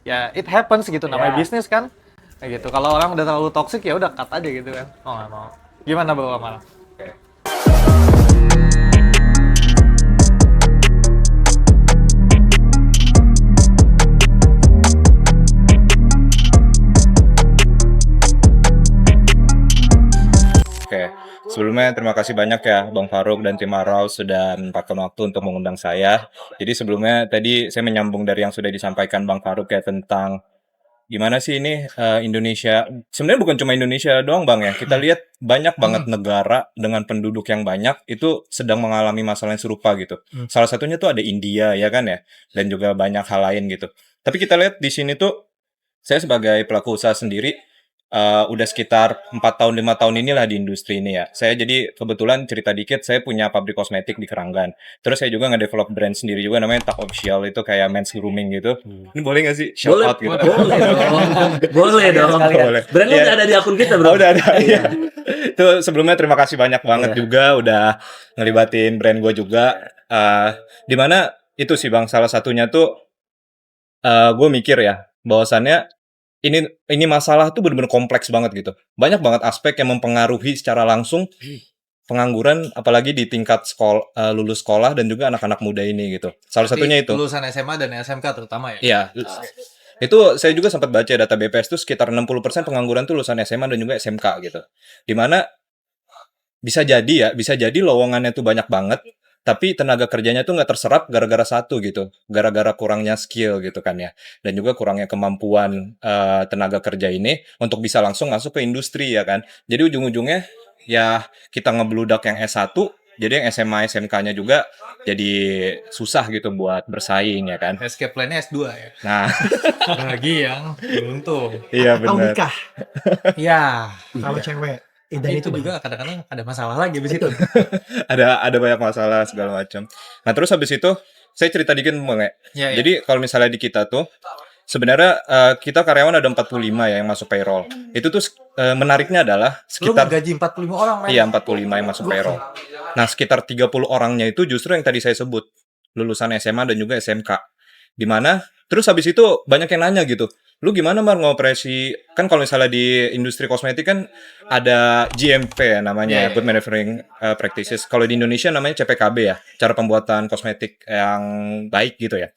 Ya it happens gitu, namanya Ya. bisnis kan. Kayak gitu. Kalau orang udah terlalu toxic ya udah cut aja gitu kan. Oh nggak mau. Gimana Bro Amal? Oke, sebelumnya terima kasih banyak ya Bang Faruk dan tim Arau sudah menyempatkan waktu untuk mengundang saya. Jadi sebelumnya tadi saya menyambung dari yang sudah disampaikan Bang Faruk ya tentang gimana sih ini Indonesia. Sebenarnya bukan cuma Indonesia doang Bang ya. Kita lihat banyak banget negara dengan penduduk yang banyak itu sedang mengalami masalah yang serupa gitu. Salah satunya tuh ada India ya kan ya, dan juga banyak hal lain gitu. Tapi kita lihat di sini tuh saya sebagai pelaku usaha sendiri, udah sekitar 4 tahun, 5 tahun inilah di industri ini ya. Saya jadi kebetulan cerita dikit, saya punya pabrik kosmetik di Keranggan. Terus saya juga nge-develop brand sendiri juga namanya Tak Official, itu kayak men's grooming gitu. Ini boleh nggak sih shout Boleh, out gitu? boleh dong. Boleh dong. Boleh. Brand lu Iya. udah ada di akun kita, Oh, Bro. udah ada. Iya. Iya. Itu sebelumnya terima kasih banyak banget Iya. juga udah ngelibatin brand gue juga. Di mana itu sih Bang, salah satunya tuh gue mikir ya, bahwasannya ini masalah tuh bener-bener kompleks banget gitu. Banyak banget aspek yang mempengaruhi secara langsung pengangguran, apalagi di tingkat lulus sekolah dan juga anak-anak muda ini gitu. Salah Berarti satunya itu. lulusan SMA dan SMK terutama ya? Iya, itu saya juga sempat baca data BPS tuh sekitar 60% pengangguran tuh lulusan SMA dan juga SMK gitu. Dimana bisa jadi lowongannya tuh banyak banget, tapi tenaga kerjanya tuh nggak terserap gara-gara satu gitu, gara-gara kurangnya skill gitu kan ya, dan juga kurangnya kemampuan tenaga kerja ini untuk bisa langsung masuk ke industri ya kan. Jadi ujung-ujungnya ya kita ngebludak yang S1, jadi yang SMA SMK-nya juga jadi susah gitu buat bersaing ya kan. Escape plan-nya S2 ya? Nah, Bagi yang beruntung. iya Atau benar. nikah Ya, kalau cewek. Dan itu itu juga kadang-kadang ada masalah lagi abis itu. Ada banyak masalah segala macam. Nah, terus habis itu saya cerita dikit Bang ya. Ya, ya. Jadi kalau misalnya di kita tuh sebenarnya kita karyawan ada 45 ya yang masuk payroll. Itu tuh menariknya adalah Lu sekitar gaji 45 orang, men. iya 45 yang masuk payroll. Nah, sekitar 30 orangnya itu justru yang tadi saya sebut, lulusan SMA dan juga SMK. Di mana terus habis itu banyak yang nanya gitu. Lu gimana Mar ngoperasi, kan kalau misalnya di industri kosmetik kan ada GMP ya namanya, Iya, Good iya. Manufacturing Practices. Kalau di Indonesia namanya CPKB ya, cara pembuatan kosmetik yang baik gitu ya.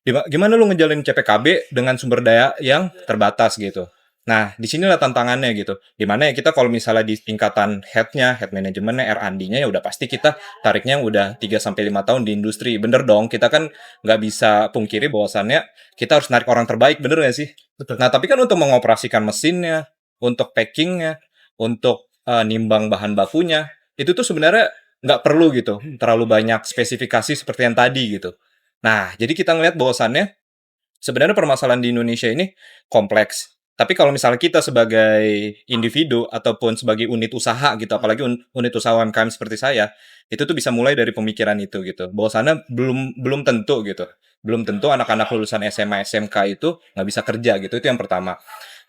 Gimana lu ngejalin CPKB dengan sumber daya yang terbatas gitu. Nah, di sinilah tantangannya gitu. Dimana ya kita kalau misalnya di tingkatan head-nya, head manajemennya, R&D-nya ya udah pasti kita tariknya udah 3 sampai 5 tahun di industri. Bener dong, kita kan nggak bisa pungkiri bahwasannya kita harus narik orang terbaik, bener nggak sih? betul. Nah, tapi kan untuk mengoperasikan mesinnya, untuk packingnya, untuk nimbang bahan bakunya, itu tuh sebenarnya nggak perlu gitu, terlalu banyak spesifikasi seperti yang tadi gitu. Nah, jadi kita ngelihat bahwasannya sebenarnya permasalahan di Indonesia ini kompleks. Tapi kalau misalnya kita sebagai individu ataupun sebagai unit usaha gitu, apalagi unit usaha UMKM seperti saya, itu tuh bisa mulai dari pemikiran itu gitu. Bahwasannya belum belum tentu gitu. Belum tentu anak-anak lulusan SMA SMK itu nggak bisa kerja gitu. Itu yang pertama.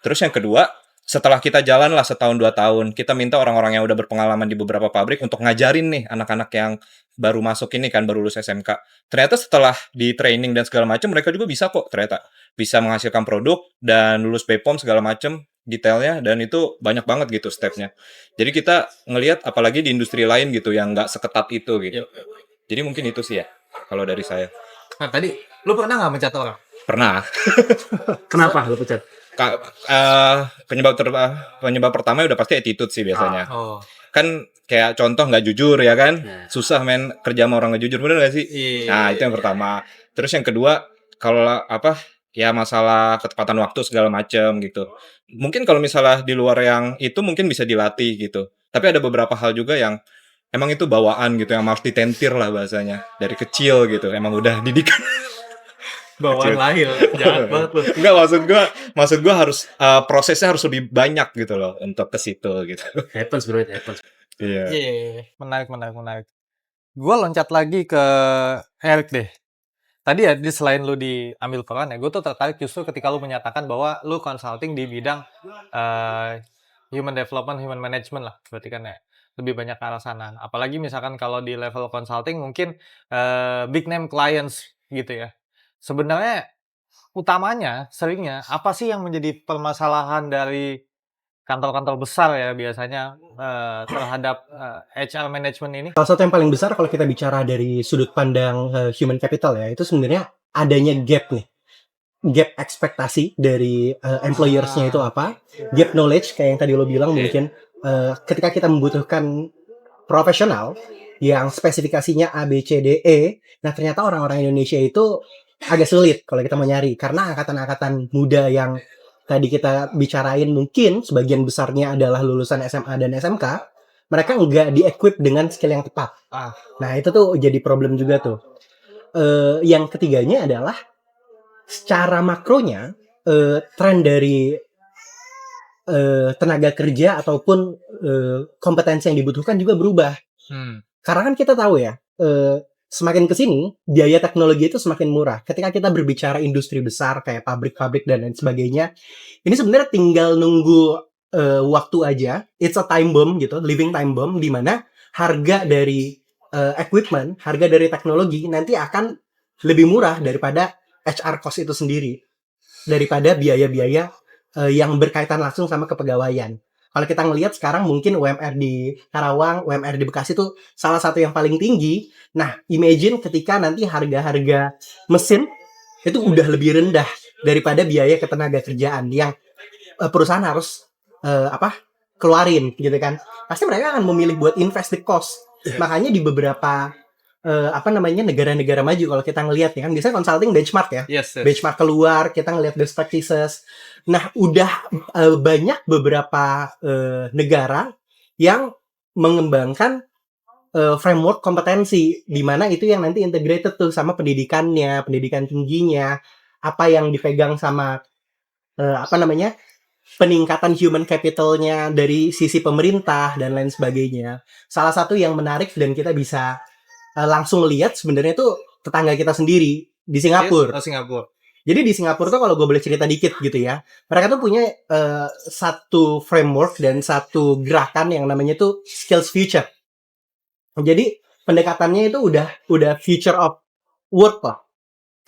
Terus yang kedua, setelah kita jalan lah setahun 2 tahun, kita minta orang-orang yang udah berpengalaman di beberapa pabrik untuk ngajarin nih anak-anak yang baru masuk ini kan, baru lulus SMK. Ternyata setelah di training dan segala macam, mereka juga bisa kok ternyata. Bisa menghasilkan produk dan lulus BPOM segala macam detailnya, dan itu banyak banget gitu stepnya. Jadi kita ngelihat apalagi di industri lain gitu yang nggak seketat itu gitu. Yuk. Jadi mungkin itu sih ya kalau dari saya. Nah, tadi lu pernah nggak mencat orang? Pernah. Kenapa lu pecat? Penyebab pertama udah pasti attitude sih biasanya. Oh, Kan kayak contoh nggak jujur ya kan, Nah. susah men kerja sama orang nggak jujur, bener nggak sih? iya. Nah itu yang pertama. Terus yang kedua, kalau apa ya masalah ketepatan waktu segala macem gitu. Mungkin kalau misalnya di luar yang itu mungkin bisa dilatih gitu, tapi ada beberapa hal juga yang emang itu bawaan gitu, yang harus ditentir lah bahasanya dari kecil gitu, emang udah didikan. Bawaan Kecil. lahir, jahat banget lu. Enggak, maksud gua harus prosesnya harus lebih banyak gitu loh untuk ke situ gitu. Happens, bro, it happens. Iya. Iya, menarik. Gue loncat lagi ke Eric deh. Tadi ya, selain lu diambil peran ya, gue tuh tertarik justru ketika lu menyatakan bahwa lu consulting di bidang human development, human management lah, berarti kan ya lebih banyak ke arah sana. Apalagi misalkan kalau di level consulting mungkin big name clients gitu ya. Sebenarnya utamanya, seringnya, apa sih yang menjadi permasalahan dari kantor-kantor besar ya biasanya, terhadap, HR management ini? Salah satu yang paling besar kalau kita bicara dari sudut pandang human capital ya, itu sebenarnya adanya gap nih. Gap ekspektasi dari employers-nya itu apa? Gap knowledge kayak yang tadi lo bilang mungkin ketika kita membutuhkan profesional yang spesifikasinya A, B, C, D, E. Nah, ternyata orang-orang Indonesia itu agak sulit kalau kita mau nyari. Karena angkatan-angkatan muda yang tadi kita bicarain mungkin sebagian besarnya adalah lulusan SMA dan SMK, mereka nggak di-equip dengan skill yang tepat. Nah, itu tuh jadi problem juga tuh. Yang ketiganya adalah secara makronya, tren dari tenaga kerja ataupun kompetensi yang dibutuhkan juga berubah. Karena kan kita tahu ya, semakin kesini biaya teknologi itu semakin murah. Ketika kita berbicara industri besar kayak pabrik-pabrik dan lain sebagainya, ini sebenarnya tinggal nunggu waktu aja. It's a time bomb gitu, living time bomb, di mana harga dari equipment, harga dari teknologi nanti akan lebih murah daripada HR cost itu sendiri, daripada biaya-biaya yang berkaitan langsung sama kepegawaian. Kalau kita ngelihat sekarang mungkin UMR di Karawang, UMR di Bekasi itu salah satu yang paling tinggi. Nah, imagine ketika nanti harga-harga mesin itu udah lebih rendah daripada biaya ketenaga kerjaan yang perusahaan harus keluarin gitu kan. Pasti mereka akan memilih buat invest the cost. Makanya di beberapa negara-negara maju kalau kita ngelihat ya kan biasanya consulting benchmark ya. Yes. Benchmark keluar, kita ngelihat best practices. Nah, udah banyak beberapa negara yang mengembangkan framework kompetensi di mana itu yang nanti integrated tuh sama pendidikannya, pendidikan tingginya, apa yang dipegang sama peningkatan human capitalnya dari sisi pemerintah dan lain sebagainya. Salah satu yang menarik dan kita bisa langsung lihat sebenarnya tuh tetangga kita sendiri di Singapura. Singapura. Jadi di Singapura tuh kalau gue boleh cerita dikit gitu ya, mereka tuh punya satu framework dan satu gerakan yang namanya tuh skills future. Jadi pendekatannya itu udah future of work lah.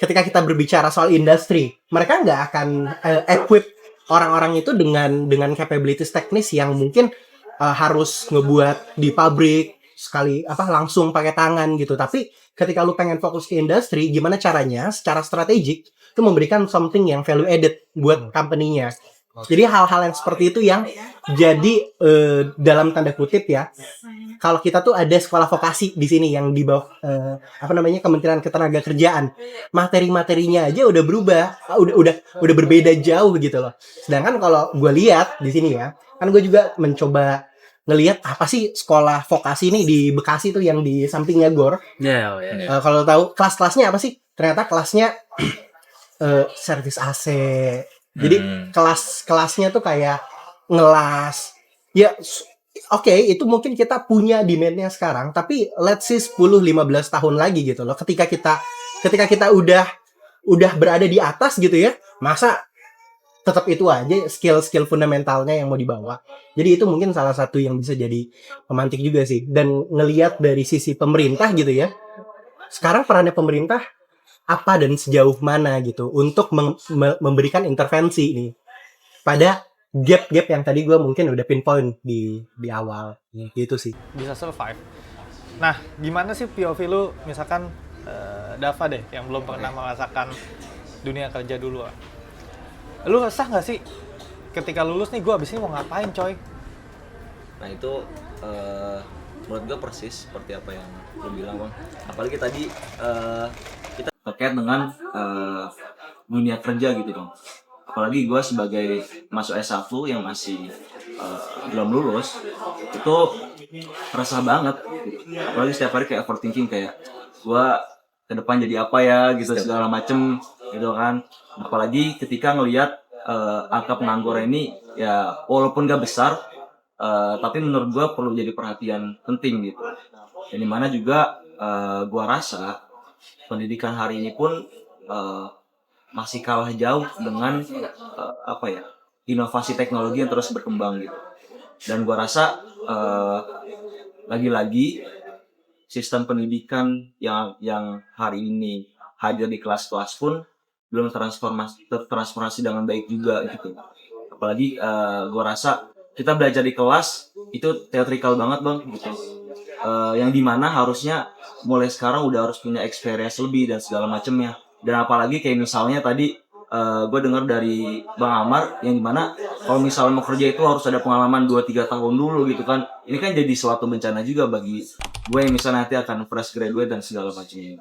Ketika kita berbicara soal industri, mereka nggak akan equip orang-orang itu dengan capabilities teknis yang mungkin harus ngebuat di pabrik sekali langsung pakai tangan gitu. Tapi ketika lu pengen fokus ke industri, gimana caranya secara strategik itu memberikan something yang value added buat company-nya. Jadi hal-hal yang seperti itu yang jadi dalam tanda kutip ya, kalau kita tuh ada sekolah vokasi di sini yang di bawah Kementerian Ketenagakerjaan, materi-materinya aja udah berubah, udah berbeda jauh gitu loh. Sedangkan kalau gue lihat di sini ya, kan gue juga mencoba ngelihat apa sih sekolah vokasi nih di Bekasi tuh yang di sampingnya GOR. Kalau tahu kelas-kelasnya apa sih? Ternyata kelasnya servis AC. Jadi kelas-kelasnya tuh kayak ngelas. Ya oke, itu mungkin kita punya demand-nya sekarang, tapi let's say 10-15 tahun lagi gitu loh. Ketika kita udah berada di atas gitu ya, masa tetap itu aja skill fundamentalnya yang mau dibawa. Jadi itu mungkin salah satu yang bisa jadi pemantik juga sih. Dan ngelihat dari sisi pemerintah gitu ya, sekarang perannya pemerintah apa dan sejauh mana gitu untuk memberikan intervensi nih pada gap-gap yang tadi gue mungkin udah pinpoint di awal gitu sih. Bisa survive. Nah, gimana sih POV lu misalkan Dava deh yang belum pernah merasakan dunia kerja dulu. Lu resah nggak sih ketika lulus nih gue abis ini mau ngapain coy? Nah itu menurut gue persis seperti apa yang lu bilang Bang. Apalagi tadi kita terkait dengan dunia kerja gitu dong. Apalagi gue sebagai masuk S1 yang masih belum lulus, itu resah banget gitu. Apalagi setiap hari kayak overthinking, kayak gue ke depan jadi apa ya gitu, segala macem gitu kan. Apalagi ketika ngelihat angka pengangguran ini ya walaupun gak besar, tapi menurut gue perlu jadi perhatian penting gitu. Dan dimana juga gue rasa pendidikan hari ini pun masih kalah jauh dengan inovasi teknologi yang terus berkembang gitu. Dan gue rasa lagi-lagi sistem pendidikan yang hari ini hadir di kelas-kelas pun belum tertransformasi dengan baik juga gitu. Apalagi gue rasa kita belajar di kelas itu teatrikal banget bang gitu. Yang dimana harusnya mulai sekarang udah harus punya experience lebih dan segala macemnya. Dan apalagi kayak misalnya tadi gue dengar dari Bang Amar yang dimana kalau misalnya mau kerja itu harus ada pengalaman 2-3 tahun dulu gitu kan. Ini kan jadi suatu bencana juga bagi gue yang misalnya nanti akan fresh graduate dan segala macamnya.